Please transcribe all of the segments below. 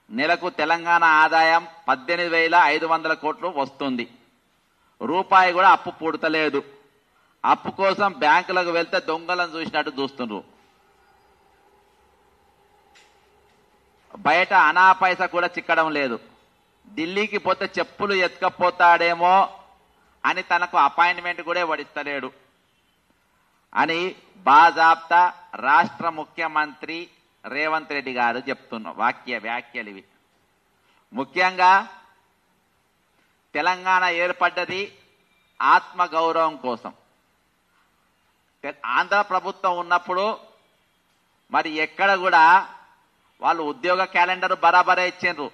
నెలకు తెలంగాణ ఆదాయం 18,500 కోట్లు వస్తుంది. రూపాయి కూడా అప్పు పుడతలేదు. అప్పు కోసం బ్యాంకులకు వెళ్తే దొంగలను చూసినట్టు చూస్తున్నారు. బయట అనా పైసా కూడా చిక్కడం లేదు. ఢిల్లీకి పోతే చెప్పులు ఎత్తుకపోతాడేమో అని తనకు అపాయింట్మెంట్ కూడా వడిస్తలేడు అని బాజాబ్తా రాష్ట్ర ముఖ్యమంత్రి రేవంత్ రెడ్డి గారు చెప్తున్న వ్యాఖ్యలు ఇవి. ముఖ్యంగా తెలంగాణ ఏర్పడ్డది ఆత్మగౌరవం కోసం. ఆంధ్ర ప్రభుత్వం ఉన్నప్పుడు మరి ఎక్కడ కూడా వాళ్ళు ఉద్యోగ క్యాలెండర్ బరాబరే ఇచ్చిండ్రు.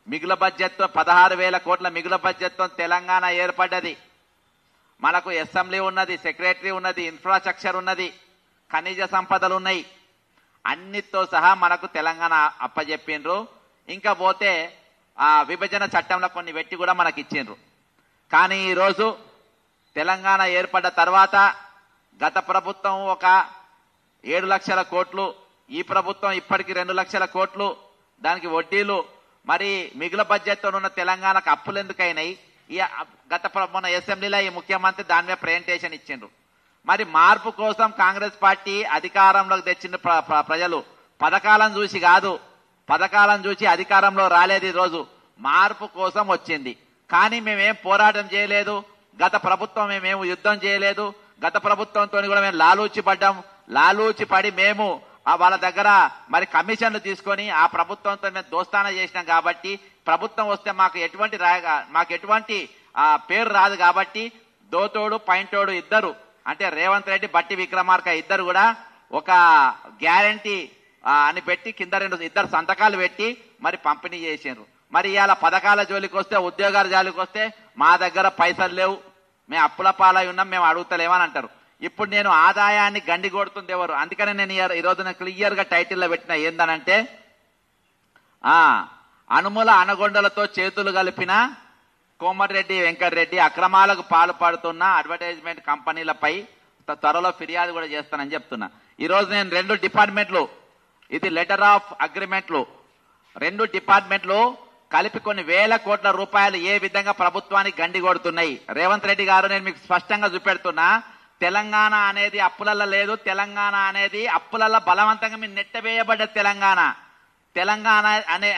మిగులు బడ్జెట్తో 16,000 కోట్ల మిగులు బడ్జెట్తో తెలంగాణ ఏర్పడ్డది. మనకు అసెంబ్లీ ఉన్నది, సెక్రటరీ ఉన్నది, ఇన్ఫ్రాస్ట్రక్చర్ ఉన్నది, ఖనిజ సంపదలు ఉన్నాయి. అన్నిటితో సహా మనకు తెలంగాణ అప్పచెప్పిండ్రు. ఇంకా పోతే ఆ విభజన చట్టంలో కొన్ని పెట్టి కూడా మనకి ఇచ్చిండ్రు. కానీ ఈరోజు తెలంగాణ ఏర్పడ్డ తర్వాత గత ప్రభుత్వం ఒక 7 లక్షల కోట్లు, ఈ ప్రభుత్వం ఇప్పటికి 2 లక్షల కోట్లు, దానికి వడ్డీలు. మరి మిగులు బడ్జెట్తో ఉన్న తెలంగాణకు అప్పులు ఎందుకైనాయి? ఈ గత మొన్న అసెంబ్లీలో ఈ ముఖ్యమంత్రి దాని మీద ప్రెజెంటేషన్ ఇచ్చిండ్రు. మరి మార్పు కోసం కాంగ్రెస్ పార్టీ అధికారంలోకి తెచ్చిన ప్రజలు పథకాలను చూసి కాదు, పథకాలను చూసి అధికారంలో రాలేదు. ఈరోజు మార్పు కోసం వచ్చింది. కానీ మేమేం పోరాటం చేయలేదు. గత ప్రభుత్వం మేమేం యుద్ధం చేయలేదు. గత ప్రభుత్వంతో కూడా మేము లాలూచి పడి మేము వాళ్ళ దగ్గర మరి కమిషన్లు తీసుకొని ఆ ప్రభుత్వంతో మేము దోస్తానా చేసినాం. కాబట్టి ప్రభుత్వం వస్తే మాకు ఎటువంటి పేరు రాదు. కాబట్టి దోతోడు పైంటోడు ఇద్దరు, అంటే రేవంత్ రెడ్డి, బట్టి విక్రమార్క ఇద్దరు కూడా ఒక గ్యారంటీ అని పెట్టి కింద ఇద్దరు సంతకాలు పెట్టి మరి పంపిణీ చేసారు. మరి ఇవాళ పథకాల జోలికి వస్తే, ఉద్యోగాల జోలికి వస్తే మా దగ్గర పైసలు లేవు, మేము అప్పుల పాలై ఉన్నాం, మేము అడుగుతలేమని అంటారు. ఇప్పుడు నేను ఆదాయాన్ని గండి కొడుతుంది ఎవరు? అందుకనే నేను ఈరోజు క్లియర్ గా టైటిల్లో పెట్టిన ఏందనంటే, అనుముల అనగొండలతో చేతులు కలిపిన కోమటిరెడ్డి వెంకటరెడ్డి అక్రమాలకు పాల్పడుతున్న అడ్వర్టైజ్మెంట్ కంపెనీలపై త్వరలో ఫిర్యాదు కూడా చేస్తానని చెప్తున్నా. ఈరోజు నేను 2 డిపార్ట్మెంట్లు, ఇది లెటర్ ఆఫ్ అగ్రిమెంట్లు, 2 డిపార్ట్మెంట్లు కలిపి కొన్ని వేల కోట్ల రూపాయలు ఏ విధంగా ప్రభుత్వానికి గండి కొడుతున్నాయి. రేవంత్ రెడ్డి గారు, నేను మీకు స్పష్టంగా చూపెడుతున్నా, తెలంగాణ అనేది అప్పులల్లో లేదు. తెలంగాణ అనేది అప్పులల్లో బలవంతంగా మీరు నెట్టవేయబడ్డ తెలంగాణ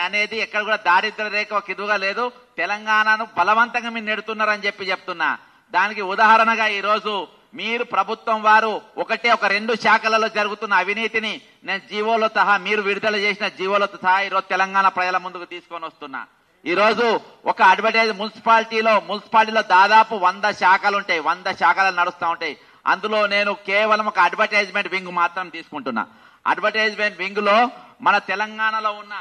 అనేది ఎక్కడ కూడా దారిద్ర రేఖ కిదుగా లేదు. తెలంగాణను బలవంతంగా మీరు నెడుతున్నారని చెప్తున్నా. దానికి ఉదాహరణగా ఈరోజు మీరు ప్రభుత్వం వారు ఒక 2 శాఖలలో జరుగుతున్న అవినీతిని నేను జీవోలో సహా, మీరు విడుదల చేసిన జీవోలతో సహా ఈరోజు తెలంగాణ ప్రజల ముందుకు తీసుకొని వస్తున్నా. ఈరోజు ఒక మున్సిపాలిటీలో దాదాపు 100 శాఖలు ఉంటాయి, 100 శాఖలు నడుస్తూ ఉంటాయి. అందులో నేను కేవలం ఒక అడ్వర్టైజ్మెంట్ వింగ్ మాత్రం తీసుకుంటున్నా. అడ్వర్టైజ్మెంట్ వింగ్ లో మన తెలంగాణలో ఉన్న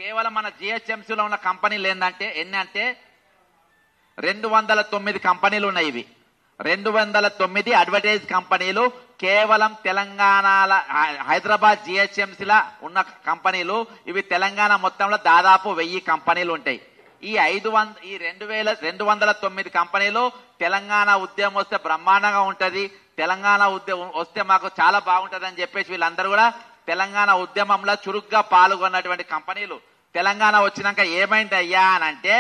కేవలం మన జిహెచ్ఎంసీలో ఉన్న కంపెనీలు ఎన్ని అంటే 209 కంపెనీలు ఉన్నాయి. ఇవి 209 అడ్వర్టైజ్ కంపెనీలు కేవలం తెలంగాణ హైదరాబాద్ జిహెచ్ఎంసీలో ఉన్న కంపెనీలు. ఇవి తెలంగాణ మొత్తంలో దాదాపు 1000 కంపెనీలు ఉంటాయి. ఈ 209 కంపెనీలు తెలంగాణ ఉద్యమం వస్తే బ్రహ్మాండంగా ఉంటది, తెలంగాణ ఉద్యమం వస్తే మాకు చాలా బాగుంటది అని చెప్పేసి వీళ్ళందరూ కూడా తెలంగాణ ఉద్యమంలో చురుగ్గా పాల్గొన్నటువంటి కంపెనీలు. తెలంగాణ వచ్చినాక ఏమైంది అయ్యా అని అంటే,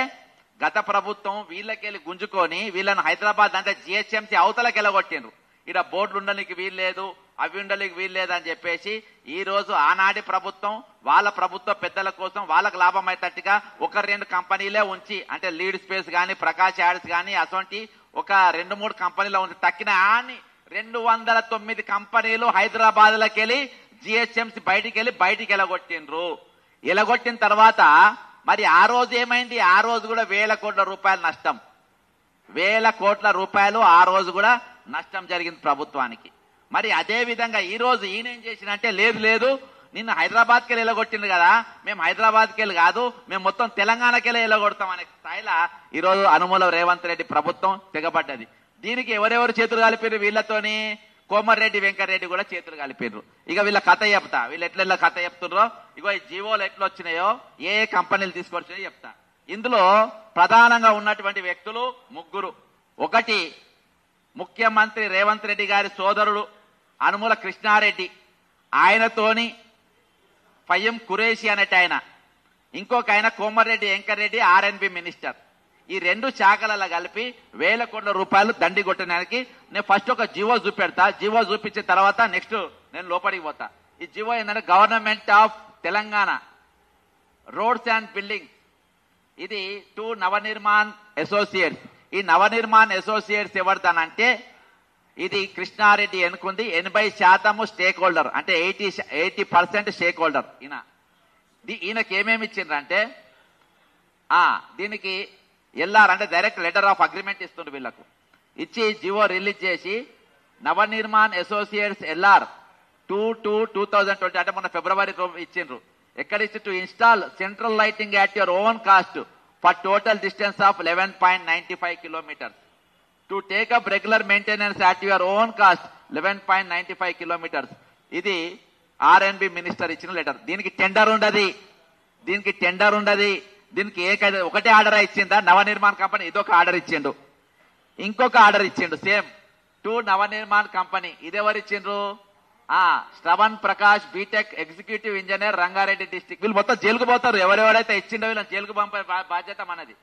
గత ప్రభుత్వం వీళ్ళకెళ్ళి గుంజుకొని వీళ్ళని హైదరాబాద్ అంటే జిహెచ్ఎంసీ అవతలకి వెళ్ళగొట్టిండ్రు. ఇక్కడ బోర్డులు ఉండడానికి వీల్లేదు, అవి ఉండడానికి వీల్లేదు అని చెప్పేసి ఈ రోజు ఆనాటి ప్రభుత్వం వాళ్ళ ప్రభుత్వ పెద్దల కోసం వాళ్ళకు లాభం అయ్యేటట్టుగా 1-2 కంపెనీలే ఉంచి, అంటే లీడ్ స్పేస్ కానీ, ప్రకాష్ యాడ్స్ కానీ, అసొంటి ఒక 2-3 కంపెనీలో ఉంచి తక్కిన 209 కంపెనీలు హైదరాబాద్ లకి వెళ్ళి జిహెచ్ఎంసీ బయటికి వెళ్ళగొట్టిండ్రు. ఎలగొట్టిన తర్వాత మరి ఆ రోజు ఏమైంది? ఆ రోజు కూడా 1000 కోట్ల రూపాయలు నష్టం, 1000 కోట్ల రూపాయలు ఆ రోజు కూడా నష్టం జరిగింది ప్రభుత్వానికి. మరి అదే విధంగా ఈ రోజు ఈయన ఏం చేసినంటే, లేదు నిన్న హైదరాబాద్కి వెళ్ళి ఎలగొట్టింది కదా, మేము హైదరాబాద్కి వెళ్ళి కాదు, మేము మొత్తం తెలంగాణకి వెళ్ళి ఎలగొడతాం అనే స్థాయిలో ఈరోజు అనుమూల రేవంత్ రెడ్డి ప్రభుత్వం తెగబడ్డది. దీనికి ఎవరెవరు చేతులు కలిపారు? వీళ్ళతోని కోమటిరెడ్డి వెంకటరెడ్డి కూడా చేతులు కలిపారు. ఇక వీళ్ళ కథ చెప్తా, వీళ్ళు ఎట్లా కథ చెప్తున్నారో. ఇగో ఈ జీవోలు ఎట్లా వచ్చినాయో, ఏ కంపెనీలు తీసుకొచ్చినాయో చెప్తా. ఇందులో ప్రధానంగా ఉన్నటువంటి వ్యక్తులు 3. ఒకటి, ముఖ్యమంత్రి రేవంత్ రెడ్డి గారి సోదరుడు అనుమూల కృష్ణారెడ్డి, ఆయనతోని ఫయ్యం ఖురేషి అనేట ఆయన, ఇంకొక ఆయన కోమరెడ్డి వెంకరెడ్డి ఆర్ఎన్బి మినిస్టర్. ఈ రెండు శాఖలలో కలిపి 1,000 కోట్ల రూపాయలు దండి కొట్టడానికి నేను ఫస్ట్ ఒక జీవో చూపెడతా. జీవో చూపించిన తర్వాత నెక్స్ట్ నేను లోపలికి పోతా. ఈ జీవో ఏంటంటే government of Telangana roads and buildings, ఇది టు నవనిర్మాణ్ అసోసియేట్స్. ఈ నవనిర్మాణ్ అసోసియేట్స్ ఎవరిదానంటే ఇది కృష్ణారెడ్డి ఎన్నుకుంది. 80% స్టేక్ హోల్డర్, అంటే 80% స్టేక్ హోల్డర్. ఈయనకి ఏమేమి ఇచ్చిండ్రంటే దీనికి ఎల్ఆర్ అంటే డైరెక్ట్ లెటర్ ఆఫ్ అగ్రిమెంట్ ఇస్తుండ్రు వీళ్లకు. ఇచ్చి జీవో రిలీజ్ చేసి నవనిర్మాణ్ అసోసియేట్స్ ఎల్ఆర్ 2/2020 అంటే మొన్న ఫిబ్రవరి ఇచ్చిండ్రు. ఎక్కడ ఇచ్చి to install central lighting at your own cost for total distance of 11.95 kilometers. To take up regular maintenance at your own cost 11.95 kilometers. ఇది R&B minister ఇచ్చిన లెటర్. దీనికి టెండర్ ఉండదు, దీనికి ఒకటే ఆర్డర్ ఇచ్చిందా నవనిర్మాణ్ కంపెనీ? ఇదొక ఆర్డర్ ఇచ్చిండు. ఇంకొక ఆర్డర్ ఇచ్చిండు సేమ్ టు నవనిర్మాణ్ కంపెనీ. ఇదెవరు ఇచ్చిండ్రు? Shravan Prakash BTech executive engineer Rangareddy district. వీళ్ళు మొత్తం జైలుకు పోతారు. ఎవరెవరైతే ఇచ్చిండో వీళ్ళని జైలుకు పంపే బాధ్యత మనది.